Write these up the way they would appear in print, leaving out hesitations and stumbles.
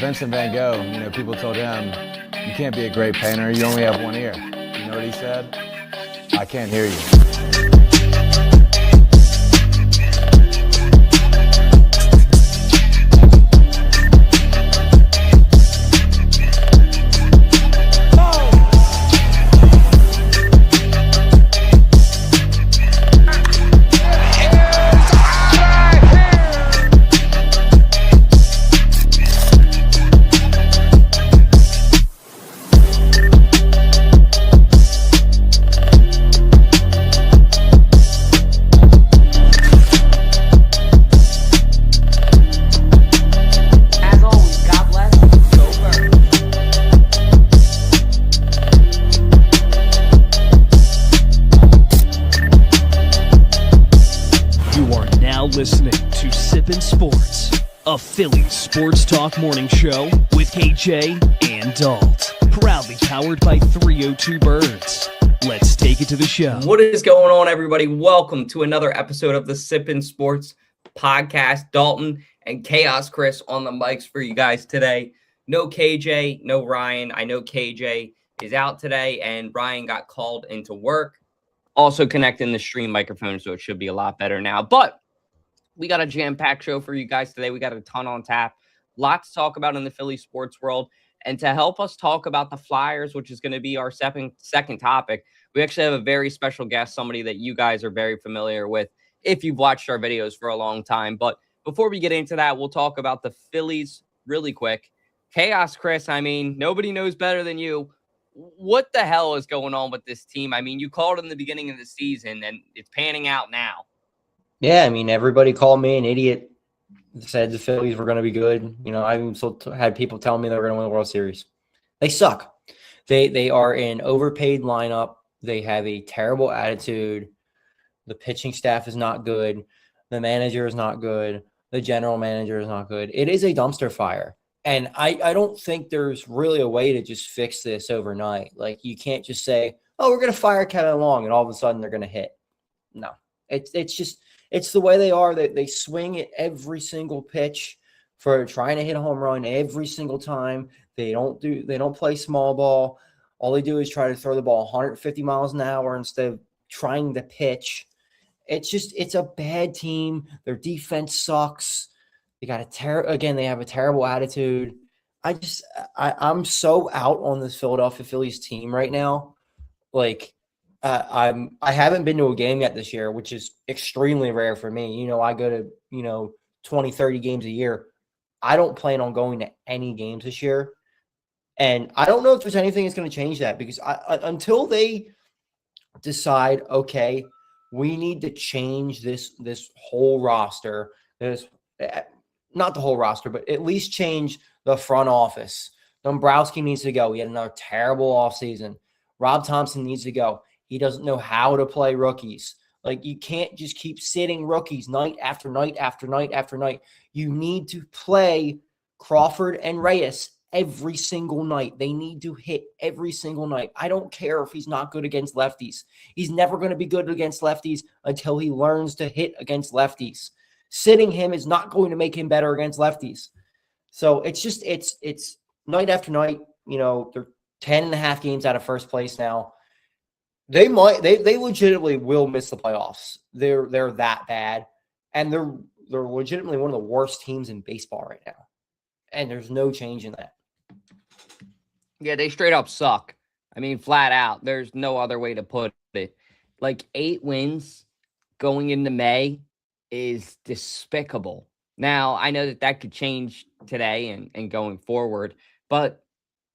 Vincent Van Gogh, people told him, you can't be a great painter, you only have one ear. You know what he said? I can't hear you. Listening to Sippin' Sports, a Phillies sports talk morning show with KJ and Dalt. Proudly powered by 302 Birds. Let's take it to the show. What is going on, everybody? Welcome to another episode of the Sippin' Sports podcast. Dalton and Chaos Chris on the mics for you guys today. No KJ, no Ryan. I know KJ is out today, and Ryan got called into work. Also connecting the stream microphone, so it should be a lot better now. But we got a jam-packed show for you guys today. We got a ton on tap. Lots to talk about in the Philly sports world. And to help us talk about the Flyers, which is going to be our second topic, we actually have a very special guest, somebody that you guys are very familiar with if you've watched our videos for a long time. But before we get into that, we'll talk about the Phillies really quick. Chaos, Chris, nobody knows better than you. What the hell is going on with this team? You called in the beginning of the season, and it's panning out now. Yeah, everybody called me an idiot, said the Phillies were going to be good. I even had people telling me they were going to win the World Series. They suck. They are an overpaid lineup. They have a terrible attitude. The pitching staff is not good. The manager is not good. The general manager is not good. It is a dumpster fire. And I don't think there's really a way to just fix this overnight. Like, you can't just say, oh, we're going to fire Kevin Long, and all of a sudden they're going to hit. No, it's the way they are. They swing at every single pitch for trying to hit a home run every single time. They don't play small ball. All they do is try to throw the ball 150 miles an hour instead of trying to pitch. It's a bad team. Their defense sucks. They have a terrible attitude. I'm so out on this Philadelphia Phillies team right now. Like, I haven't been to a game yet this year, which is extremely rare for me. I go to, 20, 30 games a year. I don't plan on going to any games this year. And I don't know if there's anything that's going to change that, because until they decide, okay, we need to change this whole roster, not the whole roster, but at least change the front office. Dombrowski needs to go. He had another terrible offseason. Rob Thompson needs to go. He doesn't know how to play rookies. Like, you can't just keep sitting rookies night after night after night after night. You need to play Crawford and Reyes every single night. They need to hit every single night. I don't care if he's not good against lefties. He's never going to be good against lefties until he learns to hit against lefties. Sitting him is not going to make him better against lefties. So it's night after night. They're 10.5 games out of first place now. They legitimately will miss the playoffs. They're that bad, and they're legitimately one of the worst teams in baseball right now. And there's no change in that. Yeah, they straight up suck. Flat out. There's no other way to put it. Like, 8 wins going into May is despicable. Now, I know that could change today and going forward, but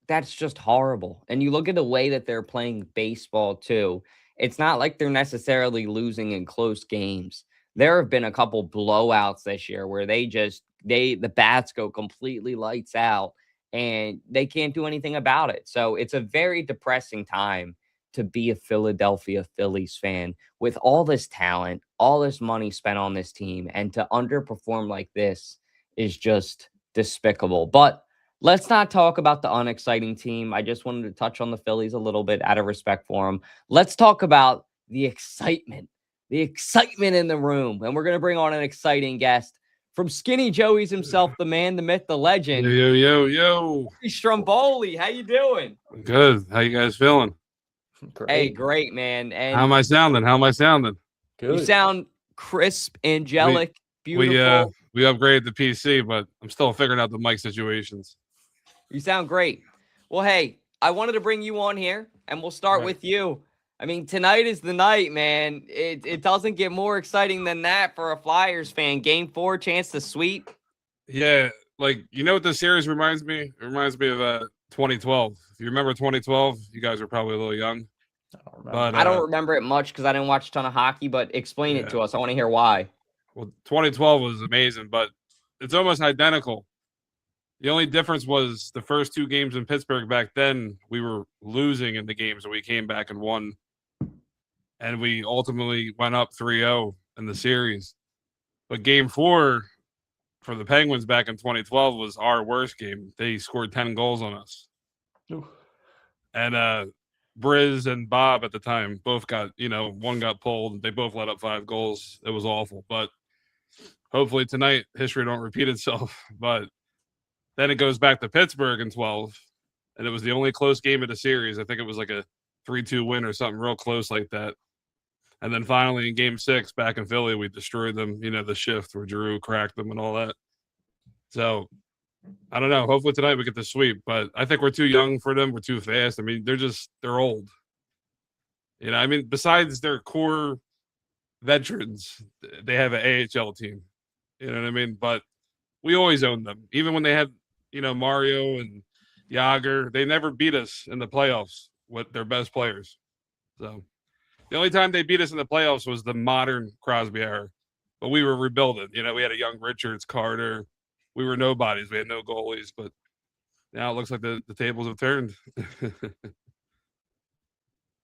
that's just horrible. And you look at the way that they're playing baseball too. It's not like they're necessarily losing in close games. There have been a couple blowouts this year where the bats go completely lights out and they can't do anything about it. So it's a very depressing time to be a Philadelphia Phillies fan with all this talent, all this money spent on this team, and to underperform like this is just despicable. But let's not talk about the unexciting team. I just wanted to touch on the Phillies a little bit out of respect for them. Let's talk about the excitement the excitement in the room. And we're going to bring on an exciting guest from Skinny Joey's himself, the man, the myth, the legend. Yo. Stromboli, how you doing? Good. How you guys feeling? Great. Hey, great, man. And How am I sounding? Good. you sound crisp, angelic, beautiful. We upgraded the PC, but I'm still figuring out the mic situations. You sound great. Well, hey, I wanted to bring you on here, and we'll start with you. I mean, tonight is the night, man. It doesn't get more exciting than that for a Flyers fan. Game 4, chance to sweep. Yeah, like, you know what this series reminds me? It reminds me of 2012. If you remember 2012, you guys were probably a little young. I don't remember it much because I didn't watch a ton of hockey, but explain it to us. I want to hear why. Well, 2012 was amazing, but it's almost identical. The only difference was the first 2 games in Pittsburgh back then, we were losing in the games, and we came back and won. And we ultimately went up 3-0 in the series. But game 4 for the Penguins back in 2012 was our worst game. They scored 10 goals on us. Ooh. And Briz and Bob at the time both got, one got pulled. They both let up 5 goals. It was awful. But hopefully tonight history don't repeat itself. But then it goes back to Pittsburgh in 12, and it was the only close game of the series. I think it was like a 3-2 win or something real close like that. And then finally in game 6 back in Philly, we destroyed them, the shift where Giroux cracked them and all that. So I don't know. Hopefully tonight we get the sweep, but I think we're too young for them. We're too fast. I mean, they're old. Besides their core veterans, they have an AHL team. You know what I mean? But we always owned them. Even when they had, Mario and Yager, they never beat us in the playoffs with their best players. So the only time they beat us in the playoffs was the modern Crosby era. But we were rebuilding. We had a young Richards, Carter. We were nobodies. We had no goalies. But now it looks like the tables have turned.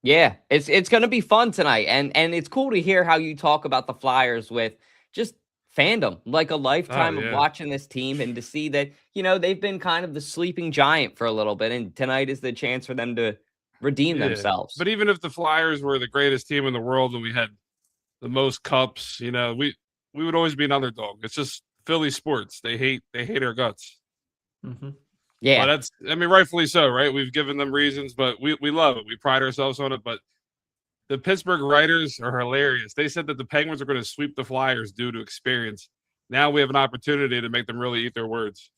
Yeah, it's going to be fun tonight. And it's cool to hear how you talk about the Flyers with just fandom, like a lifetime of watching this team, and to see that, they've been kind of the sleeping giant for a little bit. And tonight is the chance for them to redeem themselves. But even if the Flyers were the greatest team in the world and we had the most cups, we would always be an underdog. It's just Philly sports. They hate our guts. Mm-hmm. Yeah. But rightfully so, right? We've given them reasons, but we love it. We pride ourselves on it. But the Pittsburgh writers are hilarious. They said that the Penguins are going to sweep the Flyers due to experience. Now we have an opportunity to make them really eat their words.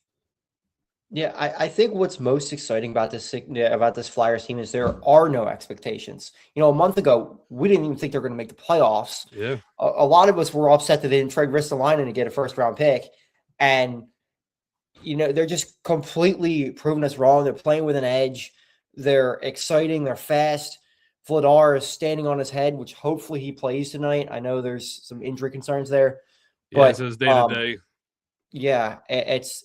Yeah, I think what's most exciting about this Flyers team is there are no expectations. A month ago, we didn't even think they were going to make the playoffs. Yeah. A lot of us were upset that they didn't trade Ristolainen to get a first-round pick. And, they're just completely proving us wrong. They're playing with an edge. They're exciting. They're fast. Vladar is standing on his head, which hopefully he plays tonight. I know there's some injury concerns there. Yeah, it's his day-to-day. Yeah, it's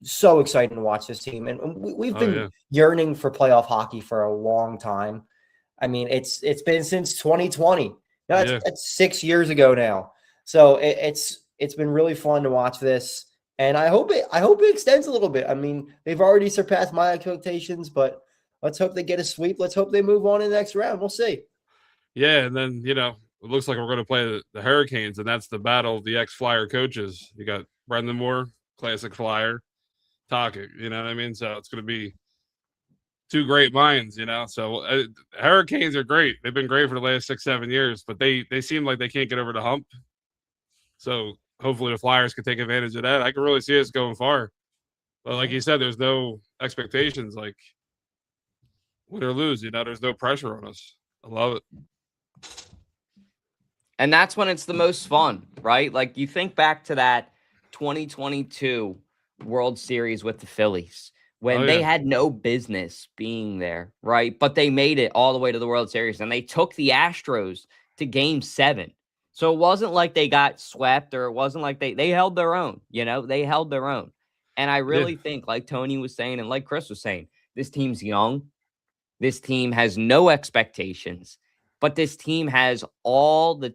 so exciting to watch this team. And we've been yearning for playoff hockey for a long time. I mean, it's been since 2020. That's 6 years ago now. So it's been really fun to watch this. And I hope it extends a little bit. I mean, they've already surpassed my expectations, but let's hope they get a sweep. Let's hope they move on in the next round. We'll see. Yeah, and then, it looks like we're going to play the Hurricanes, and that's the battle of the ex-Flyer coaches. You got Brendan Moore, classic Flyer, Tokic, you know what I mean? So it's going to be 2 great minds, So Hurricanes are great. They've been great for the last 6-7 years, but they seem like they can't get over the hump. So hopefully the Flyers can take advantage of that. I can really see us going far. But like you said, there's no expectations. Like, win or lose, there's no pressure on us. I love it. And that's when it's the most fun, right? Like, you think back to that 2022 World Series with the Phillies when they had no business being there, right? But they made it all the way to the World Series, and they took the Astros to Game 7. So it wasn't like they got swept, or it wasn't like they held their own, they held their own. And I really think, like Tony was saying and like Chris was saying, this team's young. This team has no expectations, but this team has all the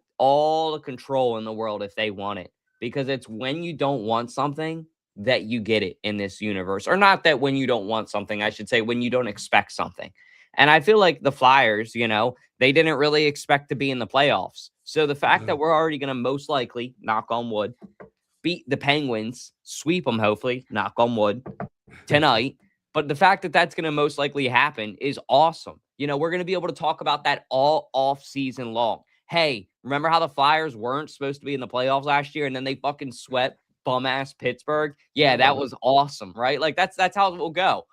control in the world if they want it, because it's when you don't want something that you get it in this universe. Or not that when you don't want something, I should say when you don't expect something. And I feel like the Flyers, they didn't really expect to be in the playoffs. So the fact that we're already going to most likely, knock on wood, beat the Penguins, sweep them, hopefully, knock on wood, tonight. But the fact that that's going to most likely happen is awesome. We're going to be able to talk about that all off season long. Hey, remember how the Flyers weren't supposed to be in the playoffs last year and then they fucking swept bum ass Pittsburgh? Yeah, that was awesome, right? Like that's how it will go.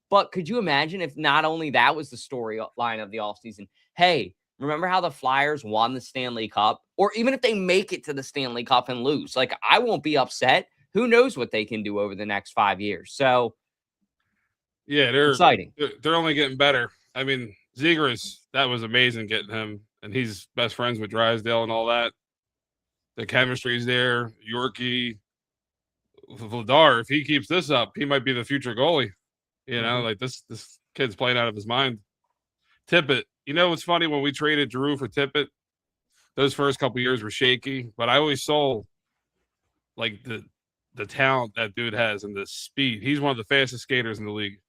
But could you imagine if not only that was the storyline of the offseason? Hey, remember how the Flyers won the Stanley Cup? Or even if they make it to the Stanley Cup and lose, like I won't be upset. Who knows what they can do over the next 5 years? So yeah, they're exciting. They're only getting better. I mean, Zegras, that was amazing getting him, and he's best friends with Drysdale and all that. The chemistry's there. Yorkie, Vladar, if he keeps this up, he might be the future goalie. Like this kid's playing out of his mind. Tippett, what's funny, when we traded Drew for Tippett, those first couple years were shaky, but I always saw like the talent that dude has and the speed. He's one of the fastest skaters in the league.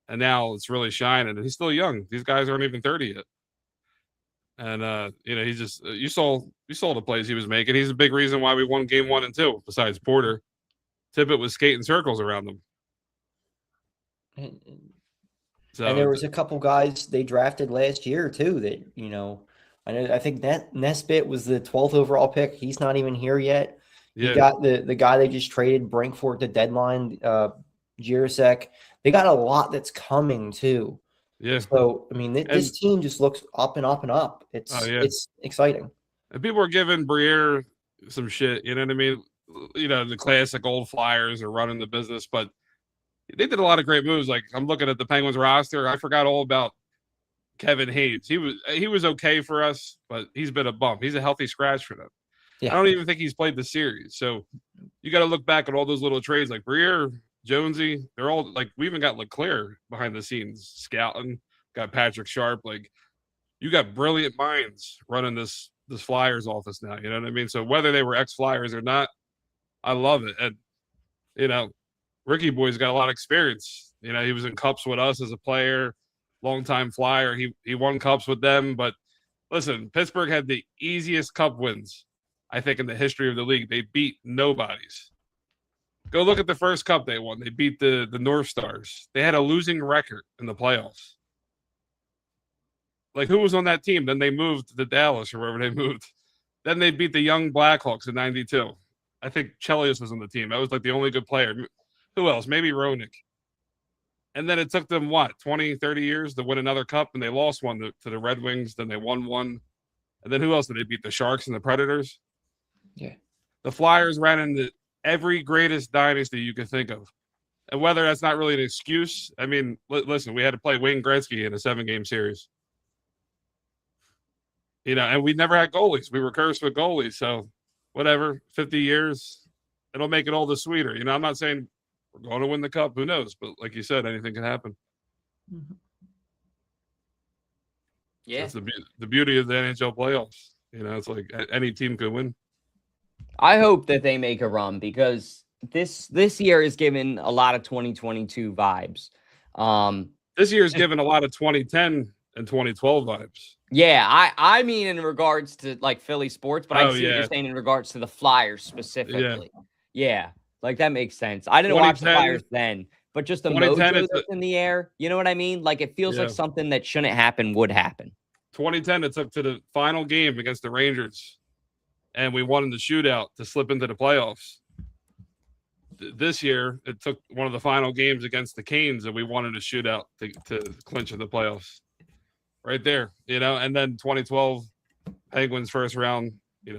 And now it's really shining, and he's still young. These guys aren't even 30 yet. And he's just you saw the plays he was making. He's a big reason why we won game 1 and 2, besides Porter. Tippett was skating circles around them. And there was a couple guys they drafted last year too that, I think that Nesbitt was the 12th overall pick. He's not even here yet. Yeah. You got the guy they just traded, Brinkford, at the deadline, Jirasek. They got a lot that's coming too. Yeah. So I mean, this team just looks up and up and up. It's exciting. And people are giving Briere some shit. You know what I mean? The classic old Flyers are running the business, but they did a lot of great moves. Like I'm looking at the Penguins roster. I forgot all about Kevin Hayes. He was okay for us, but he's been a bump. He's a healthy scratch for them. Yeah. I don't even think he's played the series. So you got to look back at all those little trades like Briere, Jonesy. They're all like, we even got Leclerc behind the scenes scouting. Got Patrick Sharp. Like you got brilliant minds running this Flyers office now. You know what I mean? So whether they were ex-Flyers or not, I love it. And Ricky Boy's got a lot of experience. He was in cups with us as a player, longtime Flyer. He won cups with them. But listen, Pittsburgh had the easiest cup wins, I think, in the history of the league. They beat nobodies. Go look at the first cup they won. They beat the North Stars. They had a losing record in the playoffs. Like, who was on that team? Then they moved to Dallas or wherever they moved. Then they beat the young Blackhawks in 92. I think Chelios was on the team. That was like the only good player. Who else? Maybe Roenick. And then it took them, 20, 30 years to win another cup, and they lost one to the Red Wings. Then they won one. And then who else did they beat? The Sharks and the Predators? Yeah. The Flyers ran into every greatest dynasty you could think of. And whether that's not really an excuse, I mean, listen, we had to play Wayne Gretzky in a 7-game series. And we never had goalies. We were cursed with goalies. So whatever, 50 years, it'll make it all the sweeter. I'm not saying we're going to win the cup. Who knows? But like you said, anything can happen. Mm-hmm. Yeah. That's the beauty of the NHL playoffs. It's like any team could win. I hope that they make a run because this year is given a lot of 2022 vibes. This year is given a lot of 2010 and 2012 vibes. Yeah, I mean in regards to like Philly sports, but I see what you're saying in regards to the Flyers specifically. Yeah, like that makes sense. I didn't watch the Flyers then, but just the mojo that's in the air. You know what I mean? Like it feels like something that shouldn't happen would happen. 2010, it took to the final game against the Rangers, and we won in the shootout to slip into the playoffs. This year, it took one of the final games against the Canes, and we won in a shootout to clinch in the playoffs. Right there, and then 2012 Penguins first round,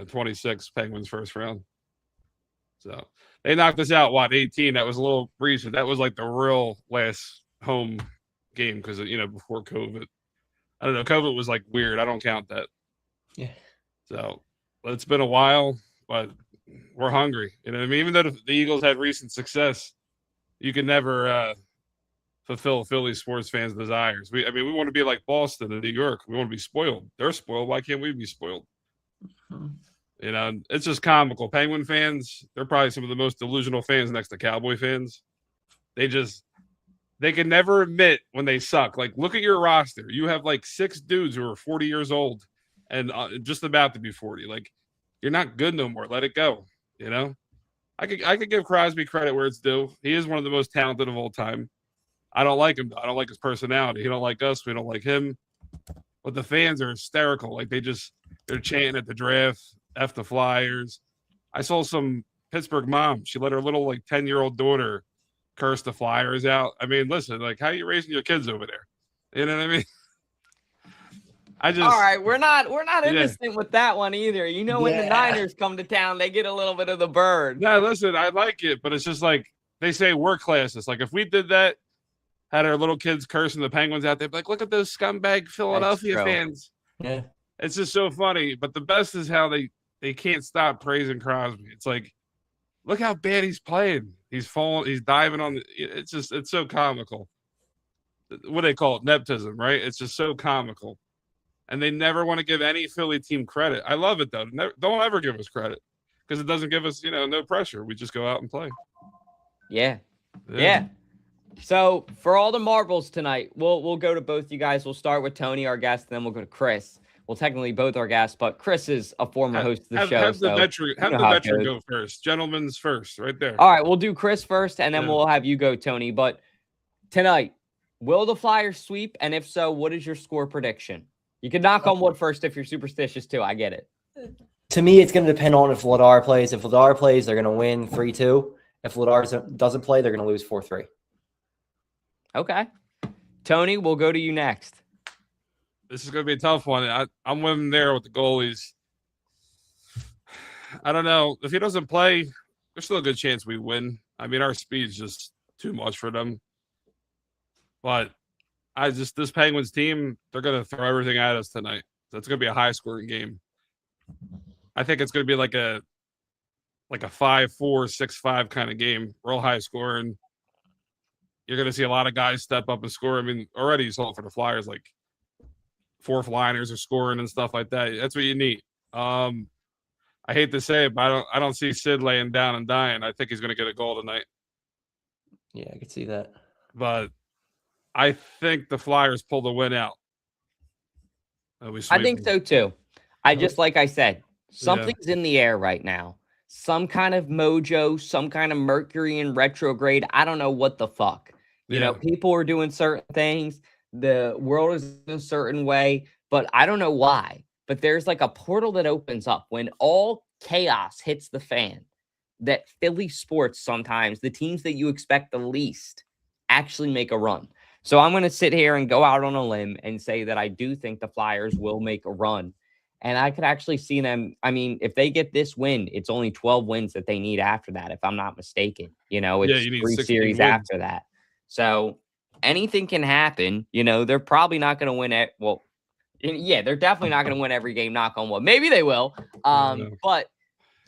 26 Penguins first round. So they knocked us out, 18? That was a little recent. That was like the real last home game because, before COVID. I don't know. COVID was like weird. I don't count that. Yeah. So it's been a while, but we're hungry. I mean, even though the Eagles had recent success, you can never fulfill Philly sports fans' desires. We want to be like Boston and New York. We want to be spoiled. They're spoiled. Why can't we be spoiled? Mm-hmm. It's just comical. Penguin fans, they're probably some of the most delusional fans next to Cowboy fans. They they can never admit when they suck. Like, look at your roster. You have like 6 dudes who are 40 years old and just about to be 40. Like, you're not good no more. Let it go. You know, I could give Crosby credit where it's due. He is one of the most talented of all time. I don't like him. I don't like his personality. He don't like us. We don't like him. But the fans are hysterical. Like, they're chanting at the draft, F the Flyers. I saw some Pittsburgh mom. She let her little like 10-year-old daughter curse the Flyers out. I mean, listen, like, how are you raising your kids over there? You know what I mean? All right, we're not innocent with that one either. You know, when the Niners come to town, they get a little bit of the bird. No, listen, I like it, but it's just like they say we're classist. Like, if we did that, had our little kids cursing the Penguins out there, be like, look at those scumbag Philadelphia fans. Yeah. It's just so funny. But the best is how they can't stop praising Crosby. It's like, look how bad he's playing. He's falling, he's diving on it's so comical. What do they call it? Nepotism, right? It's just so comical. And they never want to give any Philly team credit. I love it, though. Don't ever give us credit because it doesn't give us, no pressure. We just go out and play. Yeah. So for all the marbles tonight, we'll go to both you guys. We'll start with Tony, our guest, and then we'll go to Chris. Well, technically both our guests, but Chris is a former host of the show. Have the veteran go first. Gentlemen's first, right there. All right, we'll do Chris first, and then we'll have you go, Tony. But tonight, will the Flyers sweep? And if so, what is your score prediction? You can knock on wood first if you're superstitious too. I get it. To me, it's going to depend on if Vladar plays. If Vladar plays, they're going to win 3-2. If Vladar doesn't play, they're going to lose 4-3. Okay. Tony, we'll go to you next. This is going to be a tough one. I'm with him there with the goalies. I don't know. If he doesn't play, there's still a good chance we win. I mean, our speed's just too much for them. But this Penguins team, they're going to throw everything at us tonight. So it's going to be a high-scoring game. I think it's going to be like a 5-4, 6-5 kind of game, real high-scoring. You're going to see a lot of guys step up and score. I mean, already you saw it for the Flyers, like fourth liners are scoring and stuff like that. That's what you need. I hate to say it, but I don't see Sid laying down and dying. I think he's going to get a goal tonight. Yeah, I could see that. But I think the Flyers pull the win out. I think so too. Like I said, something's in the air right now. Some kind of mojo, some kind of Mercury in retrograde. I don't know what the fuck. People are doing certain things. The world is in a certain way, but I don't know why. But there's like a portal that opens up when all chaos hits the fan. That Philly sports, sometimes the teams that you expect the least actually make a run. So I'm going to sit here and go out on a limb and say that I do think the Flyers will make a run. And I could actually see them. I mean, if they get this win, it's only 12 wins that they need after that, if I'm not mistaken. It's 3 series wins after that. So anything can happen. They're probably not going to win it. Well, yeah, they're definitely not going to win every game, knock on wood. Maybe they will. But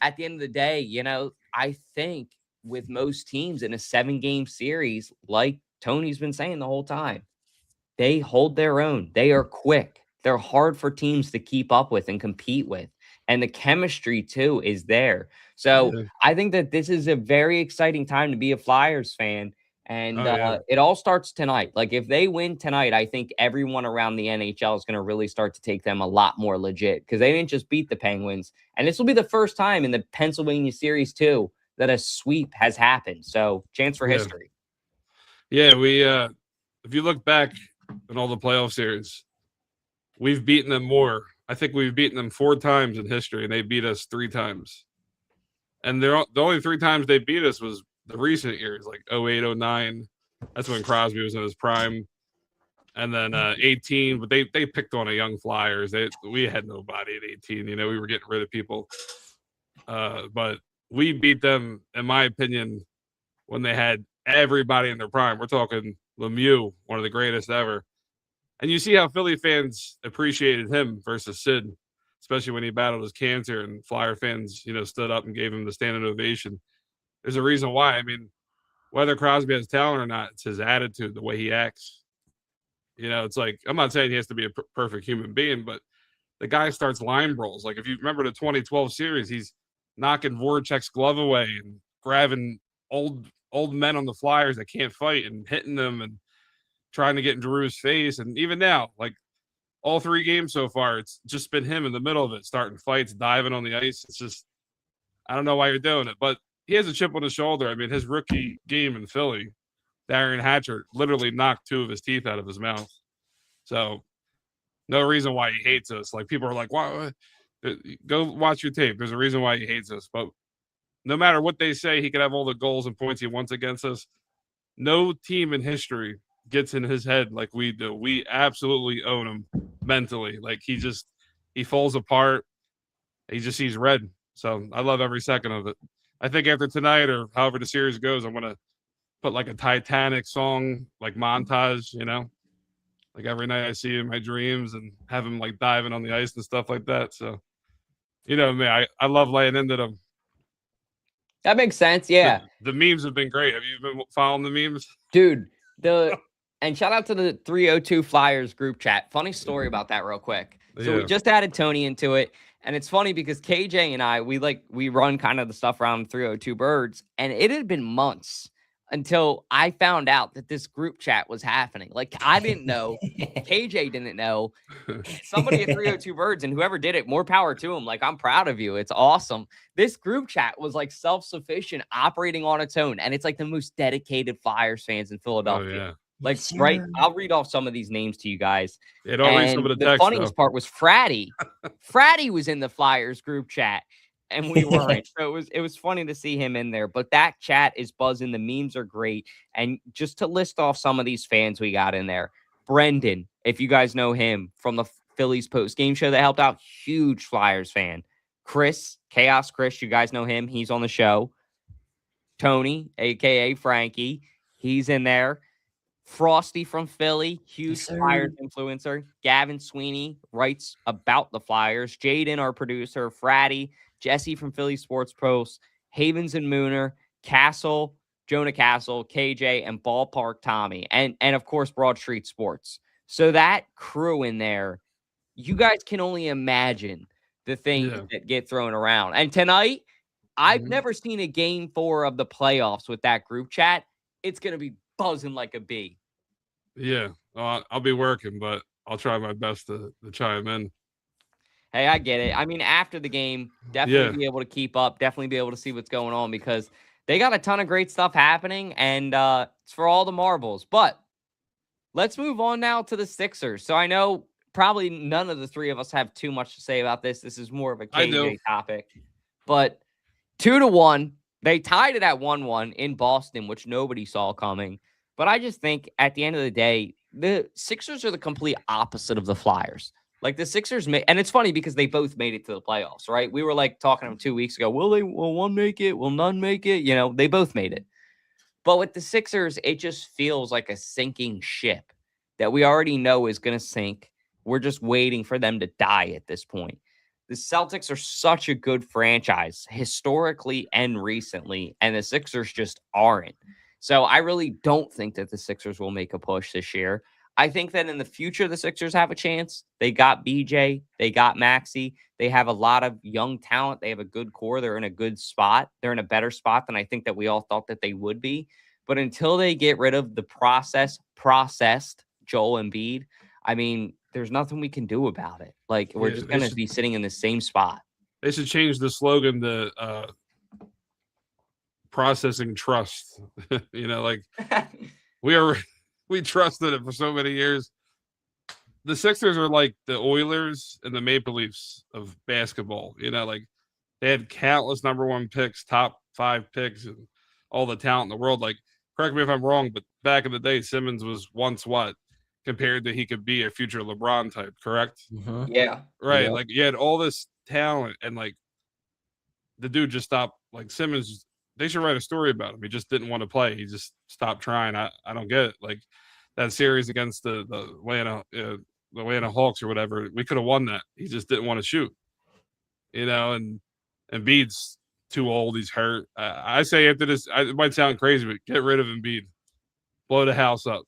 at the end of the day, I think with most teams in a 7-game series, like Tony's been saying the whole time, they hold their own. They are quick. They're hard for teams to keep up with and compete with. And the chemistry, too, is there. So I think that this is a very exciting time to be a Flyers fan. And it all starts tonight. Like, if they win tonight, I think everyone around the NHL is going to really start to take them a lot more legit because they didn't just beat the Penguins. And this will be the first time in the Pennsylvania series, too, that a sweep has happened. So chance for history. Yeah, we if you look back in all the playoff series, we've beaten them more. I think we've beaten them 4 times in history, and they beat us 3 times. And the only 3 times they beat us was the recent years, like 08, 09. That's when Crosby was in his prime. And then 18, but they picked on a young Flyers. We had nobody at 18. We were getting rid of people. But we beat them, in my opinion, when they had everybody in their prime. We're talking Lemieux, one of the greatest ever. And you see how Philly fans appreciated him versus Sid, especially when he battled his cancer and Flyer fans, stood up and gave him the standing ovation. There's a reason why. I mean, whether Crosby has talent or not, it's his attitude, the way he acts. It's like, I'm not saying he has to be a perfect human being, but the guy starts line brawls. Like, if you remember the 2012 series, he's knocking Voracek's glove away and grabbing old men on the Flyers that can't fight and hitting them. And trying to get in Drew's face. And even now, like all 3 games so far, it's just been him in the middle of it, starting fights, diving on the ice. It's just, I don't know why you're doing it, but he has a chip on his shoulder. I mean, his rookie game in Philly, Darren Hatcher literally knocked 2 of his teeth out of his mouth. So no reason why he hates us. Like, people are like, why? Go watch your tape. There's a reason why he hates us. But no matter what they say, he could have all the goals and points he wants against us. No team in history gets in his head like we do. We absolutely own him mentally. Like, he falls apart. He just sees red. So I love every second of it. I think after tonight, or however the series goes, I'm going to put like a Titanic song, like montage, like every night I see him in my dreams and have him like diving on the ice and stuff like that. So, me, I love laying into them. That makes sense. Yeah. The memes have been great. Have you been following the memes? Dude, and shout out to the 302 Flyers group chat. Funny story about that real quick. So we just added Tony into it. And it's funny because KJ and I, we run kind of the stuff around 302 Birds. And it had been months until I found out that this group chat was happening. Like, I didn't know. KJ didn't know. Somebody at 302 Birds, and whoever did it, more power to them. Like, I'm proud of you. It's awesome. This group chat was like self-sufficient, operating on its own. And it's like the most dedicated Flyers fans in Philadelphia. Oh, yeah. Like, right, I'll read off some of these names to you guys. Yeah, don't read some of the text, funniest part was Fratty. Fratty was in the Flyers group chat, and we weren't. So it was funny to see him in there. But that chat is buzzing. The memes are great. And just to list off some of these fans we got in there. Brendan, if you guys know him from the Phillies post-game show that helped out, huge Flyers fan. Chris, Chaos Chris, you guys know him. He's on the show. Tony, a.k.a. Frankie, he's in there. Frosty from Philly, huge Flyers influencer. Gavin Sweeney writes about the Flyers. Jaden, our producer. Fratty, Jesse from Philly Sports Post. Havens and Mooner, Castle, Jonah Castle, KJ, and Ballpark Tommy. And of course, Broad Street Sports. So that crew in there, you guys can only imagine the things that get thrown around. And tonight, I've never seen a game 4 of the playoffs with that group chat. It's going to be buzzing like a bee. Yeah, I'll be working, but I'll try my best to chime in. Hey, I get it. I mean, after the game, definitely be able to keep up, definitely be able to see what's going on, because they got a ton of great stuff happening, and it's for all the marbles. But let's move on now to the Sixers. So I know probably none of the 3 of us have too much to say about this. This is more of a KJ topic. But 2-1, they tied it at 1-1 in Boston, which nobody saw coming. But I just think at the end of the day, the Sixers are the complete opposite of the Flyers. Like, the Sixers, and it's funny because they both made it to the playoffs, right? We were like talking to them 2 weeks ago. Will one make it? Will none make it? They both made it. But with the Sixers, it just feels like a sinking ship that we already know is going to sink. We're just waiting for them to die at this point. The Celtics are such a good franchise historically and recently, and the Sixers just aren't. So I really don't think that the Sixers will make a push this year. I think that in the future, the Sixers have a chance. They got BJ. They got Maxey. They have a lot of young talent. They have a good core. They're in a good spot. They're in a better spot than I think that we all thought that they would be. But until they get rid of the processed Joel Embiid, I mean, there's nothing we can do about it. Like, we're just going to be sitting in the same spot. They should change the slogan to processing trust. Like we trusted it for so many years. The Sixers are like the Oilers and the Maple Leafs of basketball. Like, they had countless number 1 picks, top 5 picks, and all the talent in the world. Like, correct me if I'm wrong, but back in the day, Simmons was once what compared to he could be a future LeBron type, correct? Mm-hmm. Yeah. Right. Yeah. Like, you had all this talent, and like the dude just stopped. Like, Simmons, they should write a story about him. He just didn't want to play. He just stopped trying. I don't get it. Like, that series against the Atlanta Hawks or whatever, we could have won that. He just didn't want to shoot. And Embiid's too old. He's hurt. I say after this, it might sound crazy, but get rid of Embiid. Blow the house up.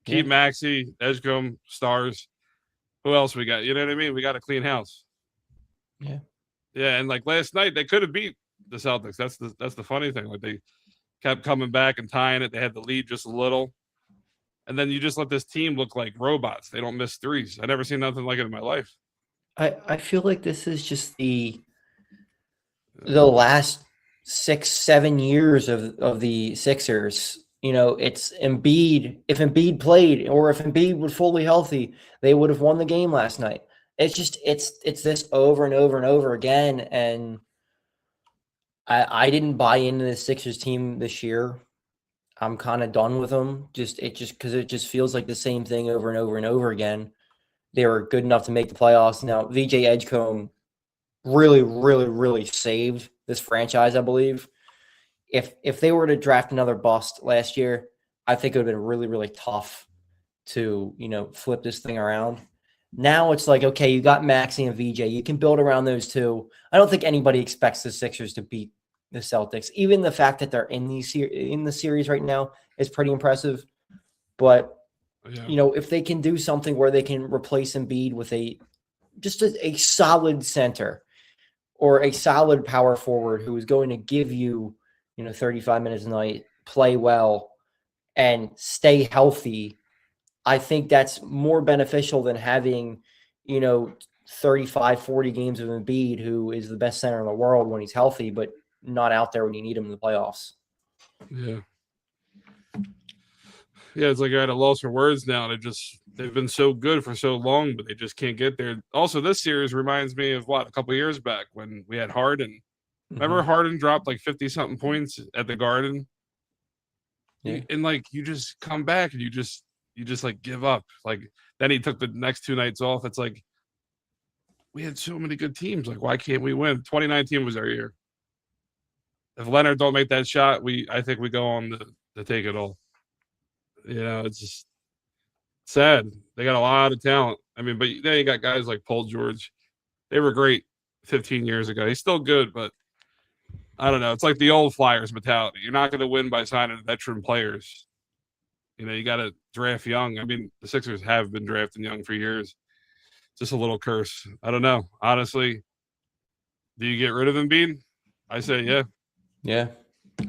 Keep Maxey, Edgecombe, Stars. Who else we got? You know what I mean? We got a clean house. Yeah. Yeah, and like last night, they could have beat the Celtics. That's the funny thing. Like, they kept coming back and tying it. They had the lead just a little. and then you just let this team look like robots. They don't miss threes. I never seen nothing like it in my life. I feel like this is just the last 6-7 years of the Sixers. You know, it's Embiid. If Embiid played, or if Embiid was fully healthy, they would have won the game last night. It's just it's this over and over and over again. And I didn't buy into the Sixers team this year. I'm kind of done with them. Because it just feels like the same thing over and over and over again. They were good enough to make the playoffs. Now, VJ Edgecombe really, really, really saved this franchise, I believe. If they were to draft another bust last year, I think it would have been really, really tough to, flip this thing around. Now it's like, okay, you got Maxey and VJ. You can build around those two. I don't think anybody expects the Sixers to beat the Celtics. Even the fact that they're in the series right now is pretty impressive. But, if they can do something where they can replace Embiid with a solid center or a solid power forward who is going to give you, 35 minutes a night, play well, and stay healthy, I think that's more beneficial than having, 35, 40 games of Embiid, who is the best center in the world when he's healthy, but not out there when you need him in the playoffs. Yeah. Yeah, it's like I had a loss for words now. They've been so good for so long, but they just can't get there. Also, this series reminds me of a couple of years back when we had Harden. Remember Harden dropped like 50-something points at the Garden? Yeah. And you just come back and you just like give up. Like then he took the next 2 nights off. It's like we had so many good teams. Like, why can't we win? 2019 was our year. If Leonard don't make that shot, I think we go on to take it all. It's just sad. They got a lot of talent. I mean, but then you got guys like Paul George. They were great 15 years ago. He's still good, but I don't know. It's like the old Flyers mentality. You're not going to win by signing veteran players. You got to draft young. I mean, the Sixers have been drafting young for years. Just a little curse. I don't know. Honestly, do you get rid of Embiid? I say, yeah. Yeah.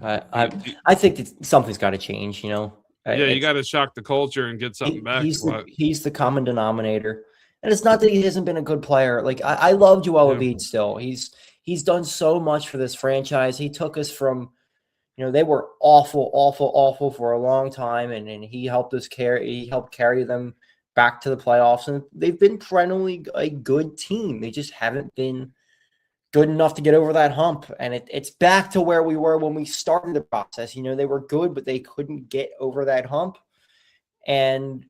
I think that something's got to change, Yeah, you got to shock the culture and get something back. He's the common denominator. And it's not that he hasn't been a good player. Like, I love Joel Embiid still. He's done so much for this franchise. He took us from, they were awful, awful, awful for a long time, and he helped carry them back to the playoffs. And they've been perennially a good team. They just haven't been good enough to get over that hump. And it's back to where we were when we started the process. They were good, but they couldn't get over that hump. And,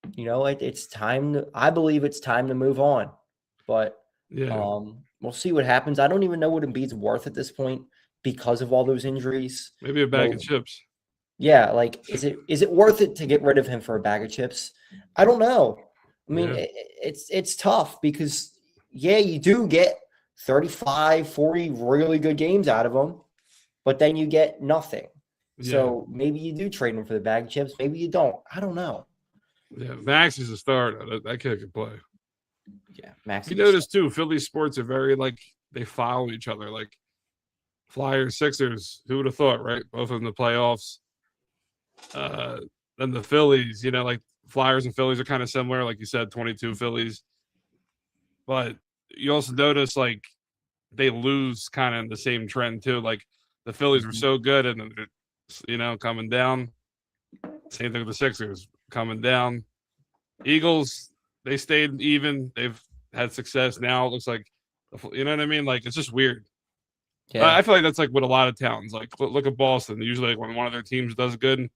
it's time. I believe it's time to move on. But we'll see what happens. I don't even know what Embiid's worth at this point because of all those injuries. Maybe a bag of chips. Yeah, like is it worth it to get rid of him for a bag of chips? I don't know. I mean, it's tough because you do get 35, 40 really good games out of him, but then you get nothing. Yeah. So maybe you do trade him for the bag of chips. Maybe you don't. I don't know. Yeah, Max is a starter. That kid can play. Yeah, Max. You notice too, Philly sports are very they follow each other. Like Flyers, Sixers. Who would have thought, right? Both in the playoffs. Then the Phillies. Flyers and Phillies are kind of similar. Like you said, 22 Phillies. But you also notice they lose kind of in the same trend too. Like the Phillies were so good, and then coming down. Same thing with the Sixers coming down. Eagles, they stayed even. They've had success now. It looks like, you know what I mean? It's just weird. Yeah. I feel like that's with a lot of towns. Look at Boston. Usually when one of their teams does good,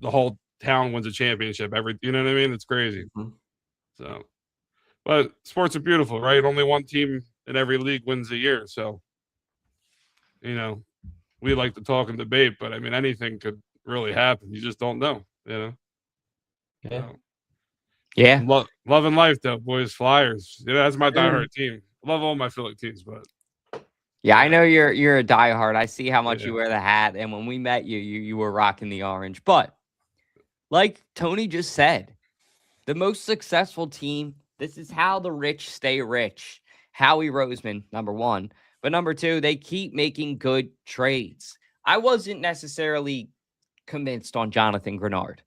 the whole town wins a championship. You know what I mean? It's crazy. Mm-hmm. So, but sports are beautiful, right? Only one team in every league wins a year. So, we like to talk and debate, but I mean, anything could really happen. You just don't know, Yeah. So, yeah. Loving life, though, boys. Flyers. That's my diehard team. I love all my Philly teams, but. Yeah, I know you're a diehard. I see how much you wear the hat, and when we met you were rocking the orange. But like Tony just said, the most successful team. This is how the rich stay rich. Howie Roseman, number one, but number two, they keep making good trades. I wasn't necessarily convinced on Jonathan Greenard.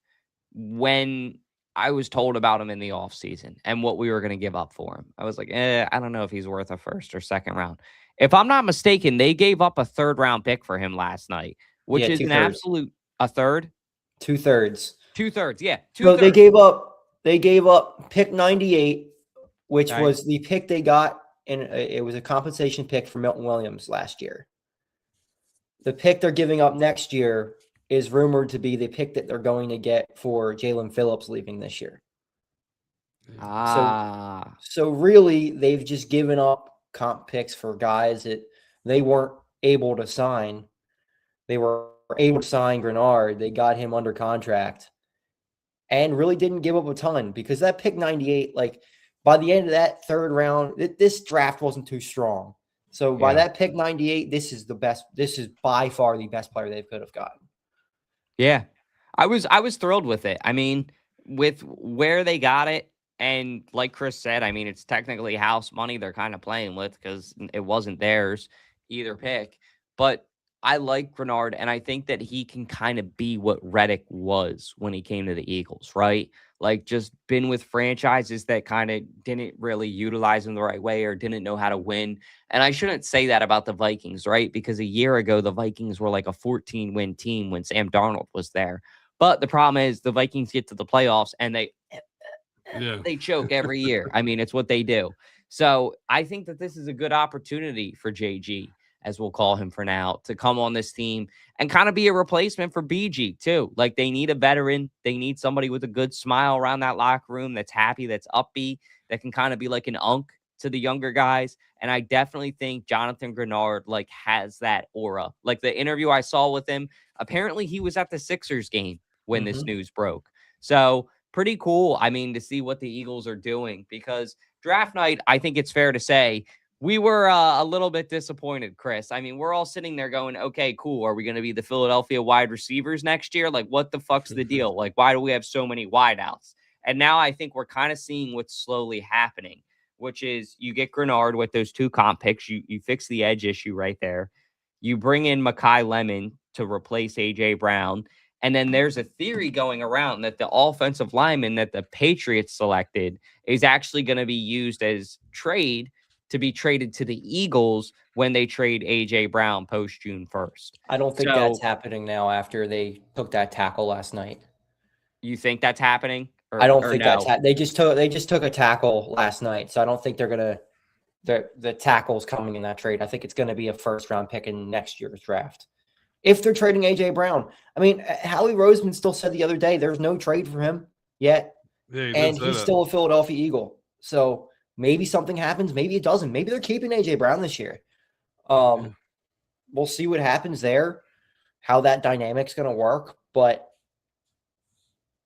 when I was told about him in the offseason and what we were going to give up for him, I was like, I don't know if he's worth a first or second round. If I'm not mistaken, they gave up a third-round pick for him last night, which is an absolute a third? 2/3. 2/3, yeah. So they gave up pick 98, which was the pick they got, and it was a compensation pick for Milton Williams last year. The pick they're giving up next year is rumored to be the pick that they're going to get for Jalen Phillips leaving this year. So really, they've just given up comp picks for guys that they weren't able to sign. They were able to sign Greenard. They got him under contract and really didn't give up a ton because that pick 98, like by the end of that third round, this draft wasn't too strong. So by that pick 98, this is the best. This is by far the best player they could have gotten. Yeah, I was thrilled with it. I mean, with where they got it, and like Chris said, I mean, it's technically house money they're kind of playing with because it wasn't theirs, either pick. But I like Greenard, and I think that he can kind of be what Reddick was when he came to the Eagles, right? Like just been with franchises that kind of didn't really utilize him the right way or didn't know how to win. And I shouldn't say that about the Vikings, right? Because a year ago, the Vikings were like a 14-win team when Sam Darnold was there. But the problem is the Vikings get to the playoffs and they choke every year. I mean, it's what they do. So I think that this is a good opportunity for JG, as we'll call him for now, to come on this team and kind of be a replacement for BG too. Like they need a veteran. They need somebody with a good smile around that locker room that's happy, that's upbeat, that can kind of be like an unk to the younger guys. And I definitely think Jonathan Greenard like has that aura. Like the interview I saw with him, apparently he was at the Sixers game when this news broke. So pretty cool. I mean, to see what the Eagles are doing because draft night, I think it's fair to say, we were a little bit disappointed, Chris. I mean, we're all sitting there going, okay, cool. Are we going to be the Philadelphia wide receivers next year? Like, what the fuck's the deal? Like, why do we have so many wideouts? And now I think we're kind of seeing what's slowly happening, which is you get Greenard with those two comp picks. You fix the edge issue right there. You bring in Makai Lemon to replace A.J. Brown. And then there's a theory going around that the offensive lineman that the Patriots selected is actually going to be used as trade to be traded to the Eagles when they trade A.J. Brown post June 1st. I don't think that's happening now after they took that tackle last night. You think that's happening? I don't think that's they just took a tackle last night, so I don't think they're gonna the tackle's coming in that trade. I think it's gonna be a first round pick in next year's draft. If they're trading A.J. Brown. I mean, Howie Roseman still said the other day there's no trade for him yet. Yeah, and he's still a Philadelphia Eagle. So maybe something happens. Maybe it doesn't. Maybe they're keeping A.J. Brown this year. We'll see what happens there, how that dynamic's going to work. But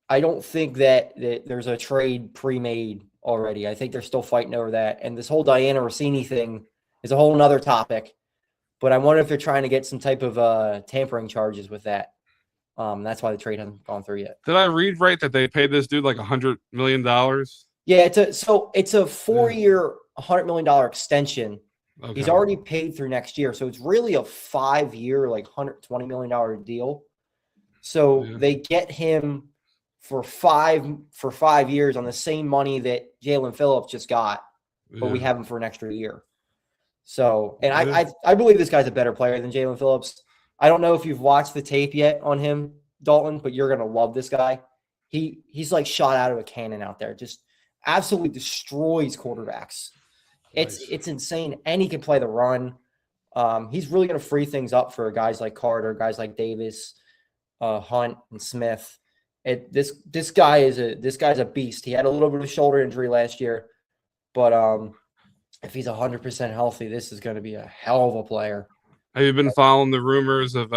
I don't think that there's a trade pre-made already. I think they're still fighting over that. And this whole Diana Rossini thing is a whole nother topic. But I wonder if they're trying to get some type of tampering charges with that. That's why the trade hasn't gone through yet. Did I read right that they paid this dude like $100 million? Yeah, it's a 4-year, $100 million extension. Okay. He's already paid through next year, so it's really a 5-year, like $120 million deal. So they get him for 5 years on the same money that Jalen Phillips just got, but we have him for an extra year. So, and I believe this guy's a better player than Jalen Phillips. I don't know if you've watched the tape yet on him, Dalton, but you're gonna love this guy. He's like shot out of a cannon out there, just absolutely destroys quarterbacks. Nice. It's insane, and he can play the run. He's really gonna free things up for guys like Carter, guys like Davis, Hunt, and Smith. This guy's a beast. He had a little bit of shoulder injury last year, but if he's 100% healthy, this is going to be a hell of a player. Have you been following the rumors of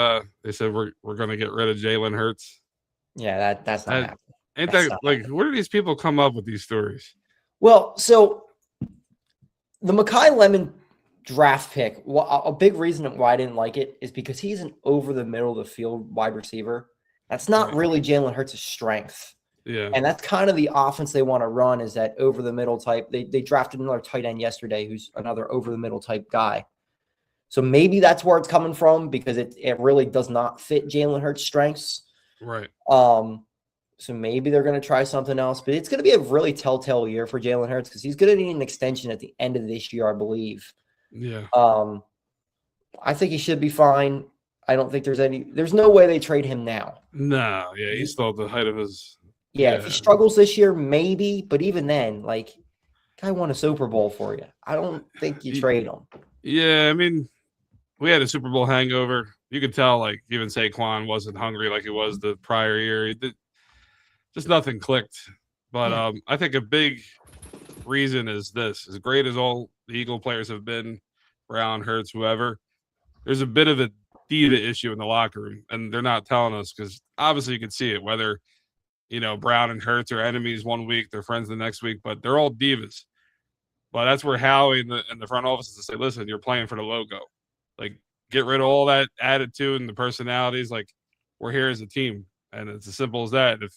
they said we're going to get rid of Jalen Hurts? Yeah, that's not happening. Ain't that like where do these people come up with these stories? Well, so the Makai Lemon draft pick, a big reason why I didn't like it is because he's an over the middle of the field wide receiver. That's not really Jalen Hurts' strength. Yeah. And that's kind of the offense they want to run is that over the middle type. They drafted another tight end yesterday who's another over the middle type guy. So maybe that's where it's coming from because it really does not fit Jalen Hurts' strengths. Right. So maybe they're going to try something else, but it's going to be a really telltale year for Jalen Hurts because he's going to need an extension at the end of this year, I believe. Yeah. I think he should be fine. I don't think there's no way they trade him now. No, yeah, he's still at the height of his. Yeah, if he struggles this year, maybe, but even then, like, guy won a Super Bowl for you. I don't think you trade him. Yeah, I mean, we had a Super Bowl hangover. You could tell, like, even Saquon wasn't hungry like he was the prior year. Just nothing clicked. But I think a big reason is this: as great as all the Eagle players have been, Brown, Hurts, whoever, there's a bit of a diva issue in the locker room, and they're not telling us because obviously you can see it. Whether Brown and Hurts are enemies one week, they're friends the next week, but they're all divas. But that's where Howie and the front office is to say, listen, you're playing for the logo. Like, get rid of all that attitude and the personalities. Like, we're here as a team, and it's as simple as that. If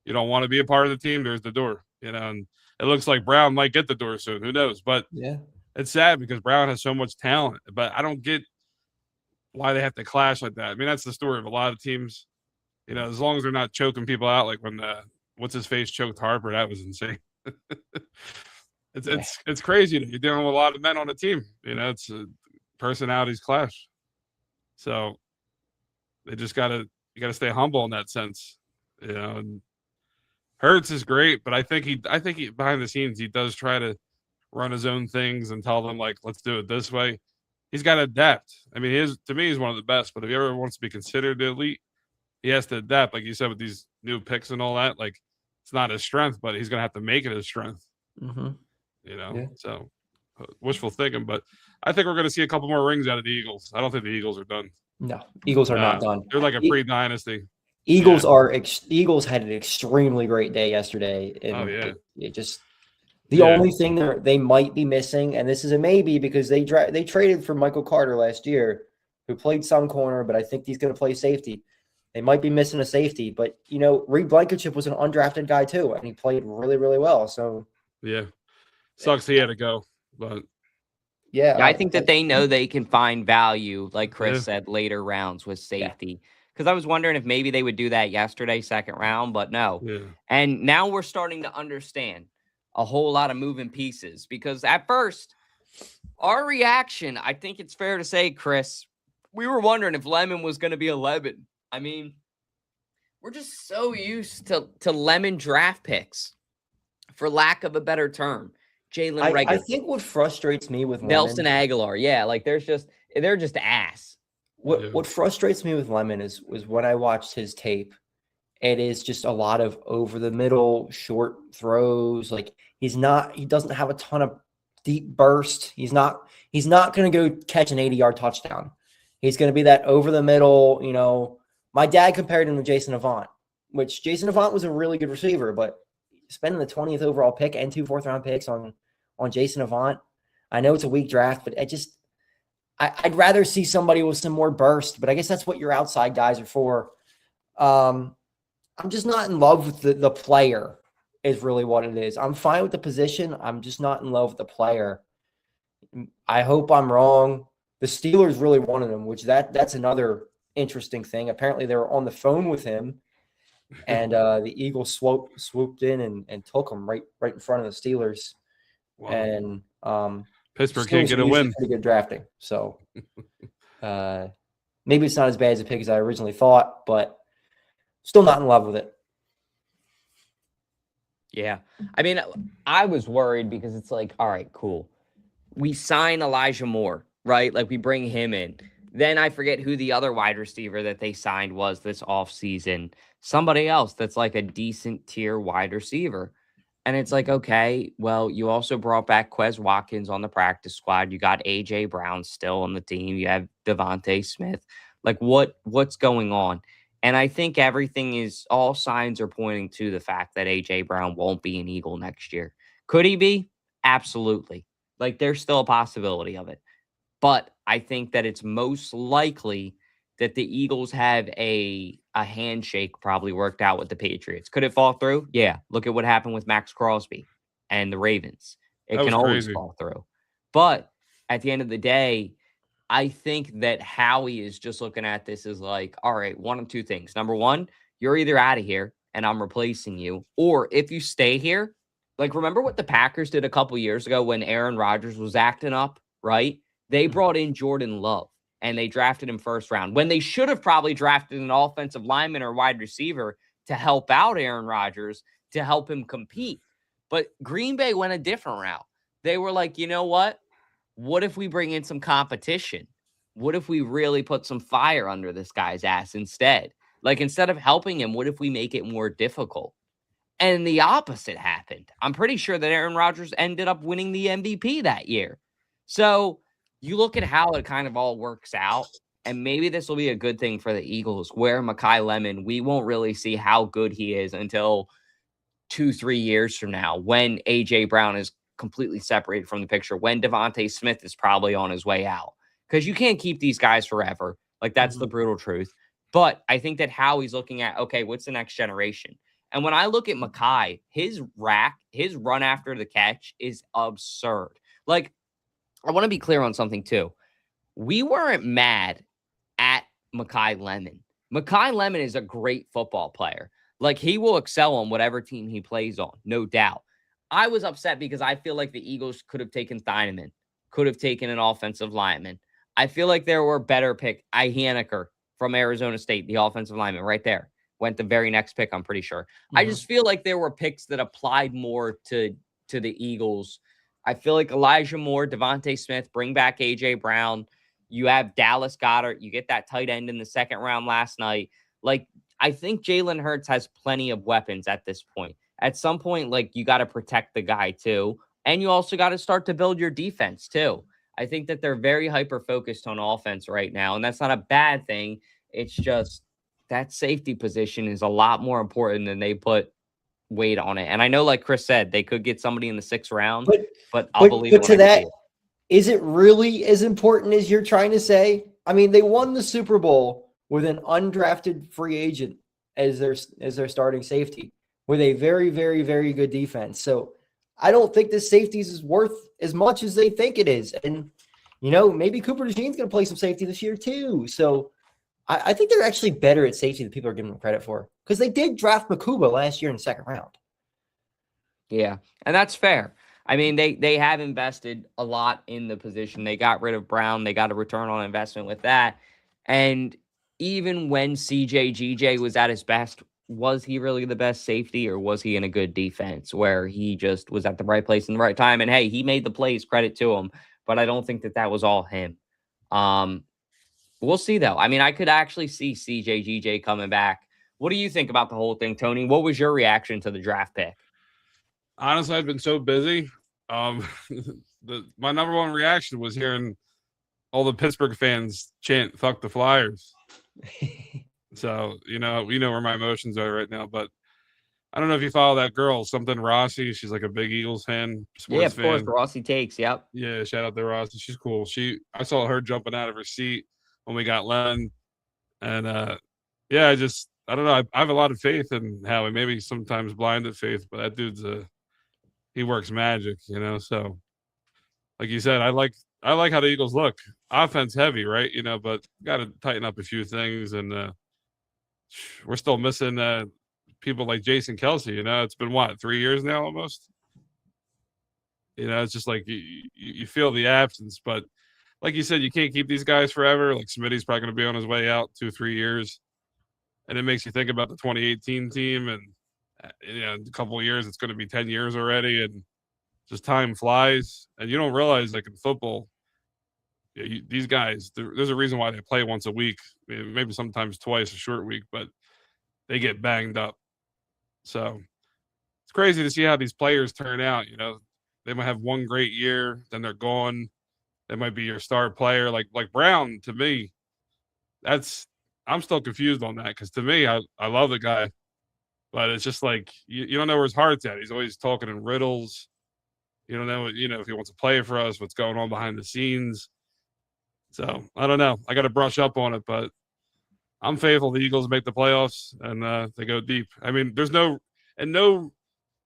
you don't want to be a part of the team, there's the door. And it looks like Brown might get the door soon. Who knows? But yeah, it's sad because Brown has so much talent. But I don't get why they have to clash like that. I mean, that's the story of a lot of teams. As long as they're not choking people out, like when what's his face choked Harper, that was insane. It's crazy that you're dealing with a lot of men on a team. It's personalities clash. So they just you gotta stay humble in that sense. And Hurts is great, but I think he behind the scenes he does try to run his own things and tell them, like, let's do it this way. He's got to adapt. I mean, to me, he's one of the best. But if he ever wants to be considered the elite, he has to adapt, like you said, with these new picks and all that. Like, it's not his strength, but he's going to have to make it his strength. Mm-hmm. So wishful thinking. But I think we're going to see a couple more rings out of the Eagles. I don't think the Eagles are done. No, Eagles are not done. They're like a pre-dynasty. Eagles Eagles had an extremely great day yesterday. And the only thing they might be missing, and this is a maybe because they traded for Michael Carter last year, who played some corner, but I think he's going to play safety. They might be missing a safety, but Reed Blankenship was an undrafted guy too, and he played really, really well. So sucks he had to go, but I think that they know they can find value, like Chris said, later rounds with safety. Because I was wondering if maybe they would do that yesterday, second round, but no. Yeah. And now we're starting to understand a whole lot of moving pieces because at first, our reaction, I think it's fair to say, Chris, we were wondering if Lemon was going to be a Lemon. I mean, we're just so used to Lemon draft picks, for lack of a better term. Jalen Reagor. I think what frustrates me with Nelson Aguilar. Yeah, like they're just ass. What frustrates me with Lemon is when I watched his tape, it is just a lot of over the middle short throws. Like he doesn't have a ton of deep burst. He's not going to go catch an 80-yard touchdown. He's going to be that over the middle, my dad compared him to Jason Avant, which Jason Avant was a really good receiver, but spending the 20th overall pick and 2 fourth-round picks on Jason Avant, I know it's a weak draft, but I'd rather see somebody with some more burst, but I guess that's what your outside guys are for. I'm just not in love with the player is really what it is. I'm fine with the position. I'm just not in love with the player. I hope I'm wrong. The Steelers really wanted him, which that's another interesting thing. Apparently they were on the phone with him, and the Eagles swooped in and took him right in front of the Steelers. Wow. And Pittsburgh can't get a win. Pretty good drafting. So maybe it's not as bad as a pick as I originally thought, but still not in love with it. Yeah. I mean, I was worried because it's like, all right, cool. We sign Elijah Moore, right? Like we bring him in. Then I forget who the other wide receiver that they signed was this offseason. Somebody else that's like a decent tier wide receiver. And it's like, okay, well, you also brought back Quez Watkins on the practice squad. You got A.J. Brown still on the team. You have Devontae Smith. Like, what's going on? And I think all signs are pointing to the fact that A.J. Brown won't be an Eagle next year. Could he be? Absolutely. Like, there's still a possibility of it. But I think that it's most likely that the Eagles have a handshake probably worked out with the Patriots. Could it fall through? Yeah. Look at what happened with Max Crosby and the Ravens. It can always fall through. But at the end of the day, I think that Howie is just looking at this as like, all right, one of two things. Number one, you're either out of here and I'm replacing you. Or if you stay here, like remember what the Packers did a couple years ago when Aaron Rodgers was acting up, right? They brought in Jordan Love and they drafted him first round when they should have probably drafted an offensive lineman or wide receiver to help out Aaron Rodgers, to help him compete. But Green Bay went a different route. They were like, you know what? What if we bring in some competition? What if we really put some fire under this guy's ass instead? Like, instead of helping him, what if we make it more difficult? And the opposite happened. I'm pretty sure that Aaron Rodgers ended up winning the MVP that year. So you look at how it kind of all works out, and maybe this will be a good thing for the Eagles, where Makai Lemon, we won't really see how good he is until 2-3 years from now, when A.J. Brown is completely separated from the picture, when Devontae Smith is probably on his way out. Because you can't keep these guys forever. Like, that's the brutal truth. But I think that Howie's looking at, okay, what's the next generation? And when I look at Makai, his run after the catch is absurd. Like, I want to be clear on something too. We weren't mad at Makai Lemon. Makai Lemon is a great football player. Like, he will excel on whatever team he plays on, no doubt. I was upset because I feel like the Eagles could have taken Thieneman, could have taken an offensive lineman. I feel like there were better picks. Ihanaker from Arizona State, the offensive lineman, right there. Went the very next pick, I'm pretty sure. I just feel like there were picks that applied more to the Eagles. I feel like Elijah Moore, Devontae Smith, bring back A.J. Brown. You have Dallas Goedert. You get that tight end in the second round last night. Like, I think Jalen Hurts has plenty of weapons at this point. At some point, like, you got to protect the guy too. And you also got to start to build your defense too. I think that they're very hyper-focused on offense right now, and that's not a bad thing. It's just that safety position is a lot more important than they put weight on it. And I know, like Chris said, they could get somebody in the 6th round, but I'll believe it when I see it. Is it really as important as you're trying to say? I mean, they won the Super Bowl with an undrafted free agent as their starting safety with a very, very, very good defense. So I don't think this safeties is worth as much as they think it is. And, you know, maybe Cooper DeJean's going to play some safety this year too. So I think they're actually better at safety than people are giving them credit for, because they did draft Makuba last year in the 2nd round. Yeah, and that's fair. I mean, they have invested a lot in the position. They got rid of Brown. They got a return on investment with that. And even when CJ was at his best, was he really the best safety, or was he in a good defense where he just was at the right place in the right time? And hey, he made the plays, credit to him, but I don't think that was all him. We'll see, though. I mean, I could actually see CJ coming back. What do you think about the whole thing, Tony? What was your reaction to the draft pick? Honestly, I've been so busy. My number one reaction was hearing all the Pittsburgh fans chant "fuck the Flyers." So, you know where my emotions are right now. But I don't know if you follow that girl, something Rossi. She's like a big Eagles fan. Yeah, of course, Rossi takes. Yep. Yeah, shout out to Rossi. She's cool. I saw her jumping out of her seat when we got Len, and yeah, I don't know. I have a lot of faith in Howie. Maybe sometimes blinded faith, but that dude's he works magic, you know. So, like you said, I like how the Eagles look. Offense heavy, right? You know, but got to tighten up a few things, and we're still missing people like Jason Kelsey. You know, it's been 3 years now almost. You know, it's just like you feel the absence, but like you said, you can't keep these guys forever. Like Smitty's probably going to be on his way out 2-3 years, and it makes you think about the 2018 team, and you know, in a couple of years it's going to be 10 years already, and just time flies, and you don't realize, like in football, these guys, there's a reason why they play once a week, maybe sometimes twice, a short week, but they get banged up. So it's crazy to see how these players turn out. You know, they might have one great year, then they're gone. They might be your star player, like Brown. To me, I'm still confused on that, because to me, I love the guy, but it's just like you don't know where his heart's at. He's always talking in riddles. You don't know, if he wants to play for us, what's going on behind the scenes. So I don't know. I got to brush up on it, but I'm faithful the Eagles make the playoffs and they go deep. I mean, there's no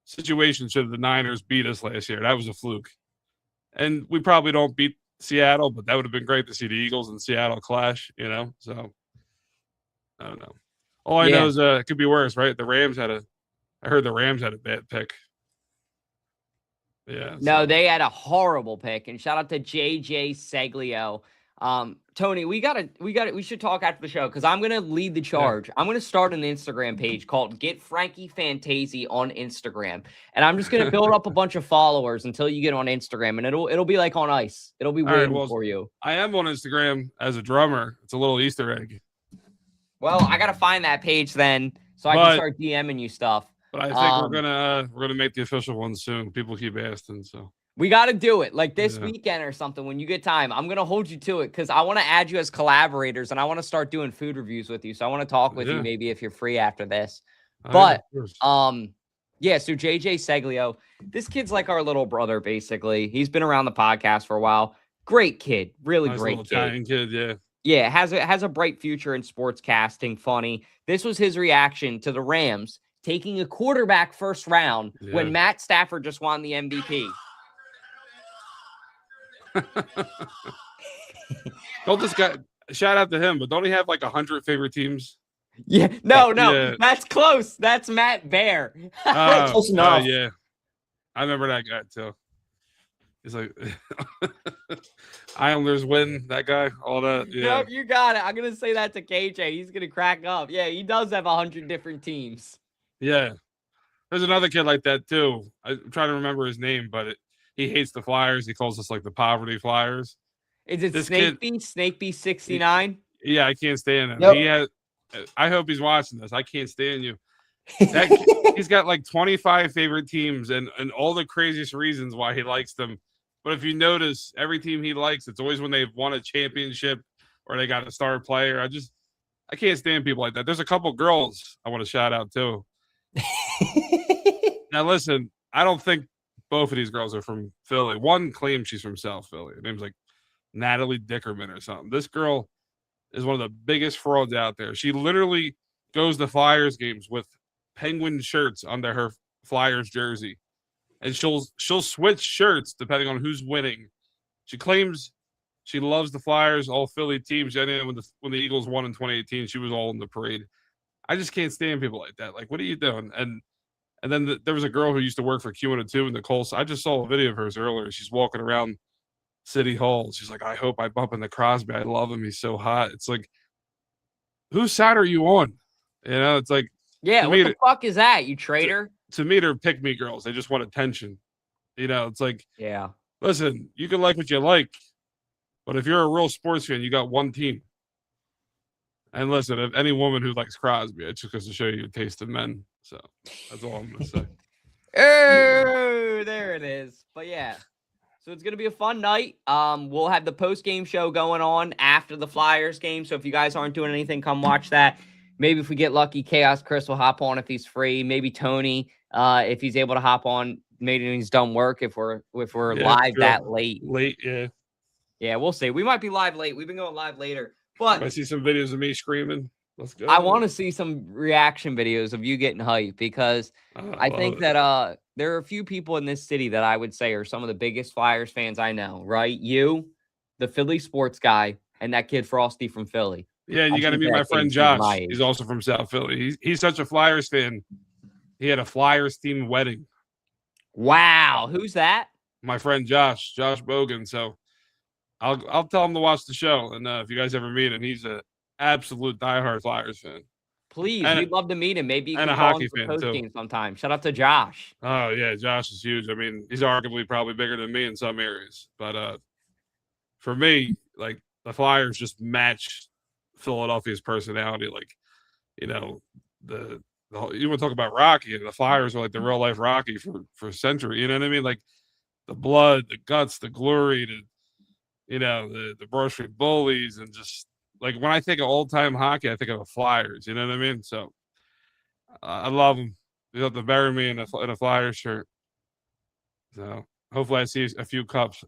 situation should the Niners beat us last year. That was a fluke, and we probably don't beat Seattle, but that would have been great to see the Eagles and Seattle clash. You know, so I don't know. All I know is it could be worse, right? I heard the Rams had a bad pick. Yeah. No, they had a horrible pick. And shout out to JJ Seglio. Tony, we should talk after the show because I'm gonna lead the charge. Yeah. I'm gonna start an Instagram page called Get Frankie Fantasy on Instagram, and I'm just gonna build up a bunch of followers until you get on Instagram, and it'll be like on ice. It'll be waiting for you. I am on Instagram as a drummer. It's a little Easter egg. Well, I gotta find that page then, so I can start DMing you stuff. But I think we're gonna make the official one soon. People keep asking, so. We got to do it like this weekend or something when you get time. I'm going to hold you to it because I want to add you as collaborators and I want to start doing food reviews with you. So I want to talk with you maybe if you're free after this. But, so JJ Seglio, this kid's like our little brother, basically. He's been around the podcast for a while. Great kid. Really great kid. Italian kid, yeah. Yeah, has a bright future in sports casting. Funny. This was his reaction to the Rams taking a quarterback first round when Matt Stafford just won the MVP. Don't this guy shout out to him, but don't he have like 100 favorite teams? Yeah, no, that's close. That's Matt Bear. Close enough. Yeah, I remember that guy too. He's like Islanders win, that guy, all that. Yeah, yep, you got it. I'm gonna say that to KJ. He's gonna crack up. Yeah, he does have 100 different teams. Yeah, there's another kid like that too. I'm trying to remember his name, but he hates the Flyers. He calls us like the poverty Flyers. Is it Snakebee 69? Yeah, I can't stand him. Yep. I hope he's watching this. I can't stand you. He's got like 25 favorite teams and all the craziest reasons why he likes them. But if you notice, every team he likes, it's always when they've won a championship or they got a star player. I can't stand people like that. There's a couple girls I want to shout out too. Now listen, I don't think both of these girls are from Philly. One claims she's from South Philly. Her name's like Natalie Dickerman or something. This girl is one of the biggest frauds out there. She literally goes to Flyers games with Penguin shirts under her Flyers jersey. And she'll switch shirts depending on who's winning. She claims she loves the Flyers, all Philly teams. When the Eagles won in 2018, she was all in the parade. I just can't stand people like that. Like, what are you doing? And then there was a girl who used to work for Q102 in Nicole. I just saw a video of hers earlier. She's walking around City Hall. She's like, I hope I bump into Crosby. I love him. He's so hot. It's like, whose side are you on? You know, it's like, yeah, what the fuck is that, you traitor? To me, they're pick-me girls. They just want attention. You know, it's like, yeah. Listen, you can like what you like, but if you're a real sports fan, you got one team. And listen, if any woman who likes Crosby, it just goes to show you your taste in men. So that's all I'm going to say. Oh, there it is. But yeah, so it's going to be a fun night. We'll have the post-game show going on after the Flyers game. So if you guys aren't doing anything, come watch that. Maybe if we get lucky, Chaos Chris will hop on if he's free. Maybe Tony, if he's able to hop on. Maybe he's done work if we're live that late. Yeah, we'll see. We might be live late. We've been going live later. But I see some videos of me screaming. Let's go. I want to see some reaction videos of you getting hyped because I think that there are a few people in this city that I would say are some of the biggest Flyers fans I know, right? You, the Philly sports guy, and that kid Frosty from Philly. Yeah, you got to meet my friend Josh. He's also from South Philly. He's such a Flyers fan. He had a Flyers themed wedding. Wow, who's that? My friend Josh Bogan. So I'll tell him to watch the show, and if you guys ever meet him, he's an absolute diehard Flyers fan. Please, we'd love to meet him. Maybe you can a hockey fan too. Sometime. Shout out to Josh. Oh yeah, Josh is huge. I mean, he's arguably probably bigger than me in some areas, but for me, like the Flyers just match Philadelphia's personality. Like, you know, you want to talk about Rocky, and the Flyers are like the real life Rocky for a century. You know what I mean? Like the blood, the guts, the glory, the Broad Street Bullies, and just like when I think of old time hockey, I think of the Flyers. You know what I mean? So I love them. You have to bury me in a Flyers shirt. So hopefully I see a few cups.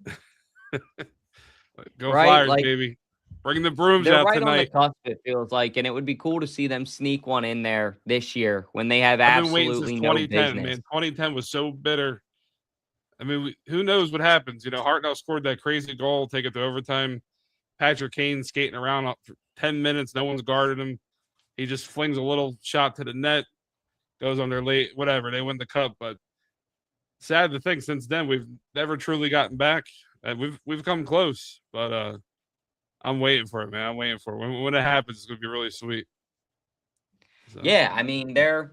Go Flyers, baby. Bring the brooms out right tonight. On the cusp, it feels like, and it would be cool to see them sneak one in there this year when they have absolutely no business. Man, 2010 was so bitter. I mean, who knows what happens? You know, Hartnell scored that crazy goal, take it to overtime. Patrick Kane skating around for 10 minutes. No one's guarded him. he just flings a little shot to the net, goes under late, whatever. They win the cup, but sad to think since then we've never truly gotten back. And we've come close, but I'm waiting for it, man. I'm waiting for it. When it happens, it's gonna be really sweet. So. Yeah, I mean they're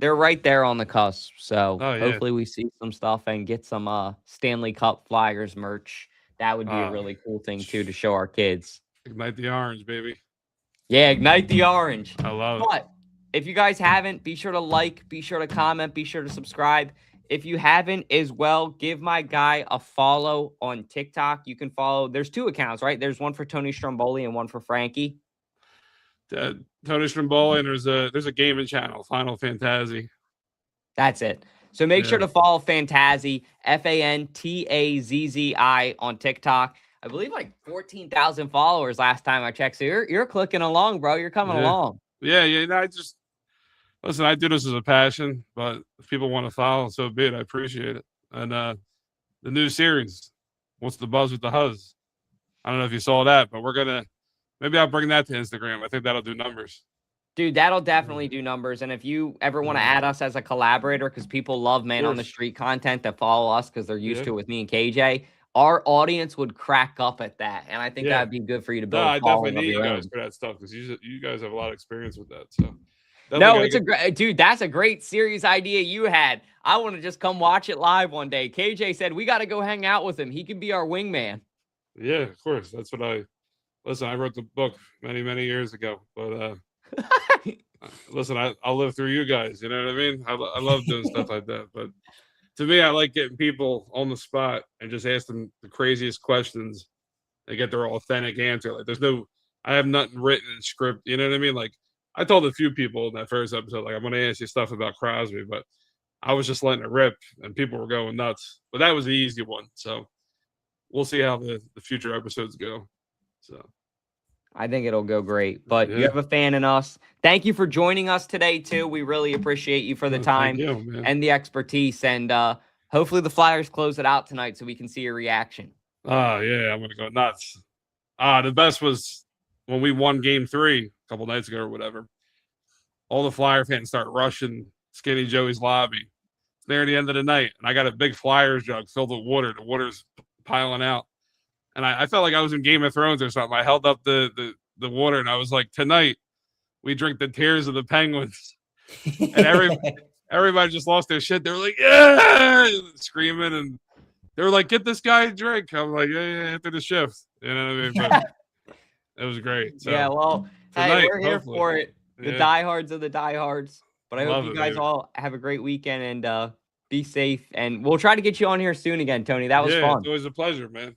right there on the cusp. So Oh, yeah. hopefully we see some stuff and get some Stanley Cup Flyers merch. That would be a really cool thing too to show our kids. Ignite the orange, baby. Yeah, ignite the orange. I love it. But if you guys haven't, be sure to like, be sure to comment, be sure to subscribe. If you haven't as well, give my guy a follow on TikTok. You can follow. There's 2 accounts, right? There's one for Tony Stromboli and one for Frankie. Tony Stromboli, and there's a gaming channel, Final Fantasy. That's it. So make sure to follow Fantazzi, Fantazzi on TikTok. I believe like 14,000 followers last time I checked. So you're clicking along, bro. You're coming along. Yeah. Listen, I do this as a passion, but if people want to follow, so be it. I appreciate it. And the new series, What's the Buzz with the Huzz? I don't know if you saw that, but maybe I'll bring that to Instagram. I think that'll do numbers. Dude, that'll definitely do numbers. And if you ever want to add us as a collaborator, because people love Man on the Street content that follow us because they're used to it with me and KJ, our audience would crack up at that. And I think that'd be good for you to build. No, I definitely need you guys for that stuff because you guys have a lot of experience with that. So no, it's dude, that's a great series idea you had. I want to just come watch it live one day. KJ said we got to go hang out with him. He can be our wingman. Yeah, of course. That's what I wrote the book many, many years ago, but listen, I'll live through you guys. You know what I mean? I love doing stuff like that. But to me, I like getting people on the spot and just ask them the craziest questions. They get their authentic answer. Like I have nothing written in script. You know what I mean? Like I told a few people in that first episode, like I'm going to ask you stuff about Crosby, but I was just letting it rip and people were going nuts. But that was the easy one. So we'll see how the future episodes go. So I think it'll go great, but you have a fan in us. Thank you for joining us today too. We really appreciate you for the time and the expertise, and hopefully the Flyers close it out tonight so we can see your reaction. Oh yeah, I'm gonna go nuts. The best was when we won Game 3 a couple nights ago or whatever. All the Flyer fans start rushing Skinny Joey's lobby. It's near the end of the night, and I got a big Flyers jug filled with water. The water's piling out. And I felt like I was in Game of Thrones or something. I held up the water and I was like, tonight we drink the tears of the Penguins. And everybody just lost their shit. They were like, yeah, screaming. And they were like, get this guy a drink. I was like, yeah, after the shift. You know what I mean? But it was great. So, yeah, well, tonight, hey, we're here for it. The diehards of the diehards. But I hope you guys baby. all have a great weekend and be safe. And we'll try to get you on here soon again, Tony. That was fun. It's always a pleasure, man.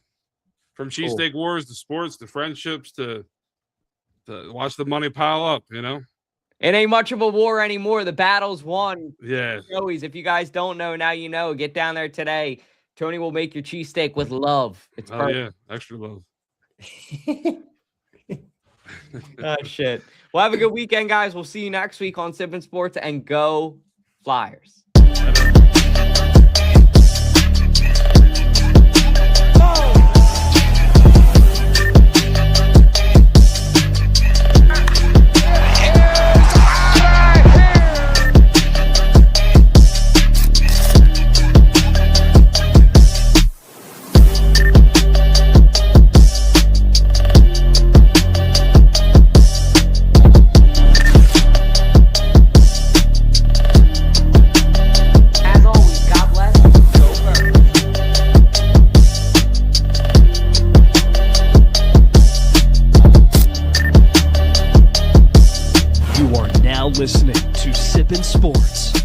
From cheesesteak wars to sports to friendships to watch the money pile up, you know? It ain't much of a war anymore. The battle's won. Yeah. Joey's, if you guys don't know, now you know. Get down there today. Tony will make your cheesesteak with love. It's perfect. Yeah, extra love. Oh, shit. Well, have a good weekend, guys. We'll see you next week on Sippin' Sports, and go Flyers. Listening to Sippin' Sports.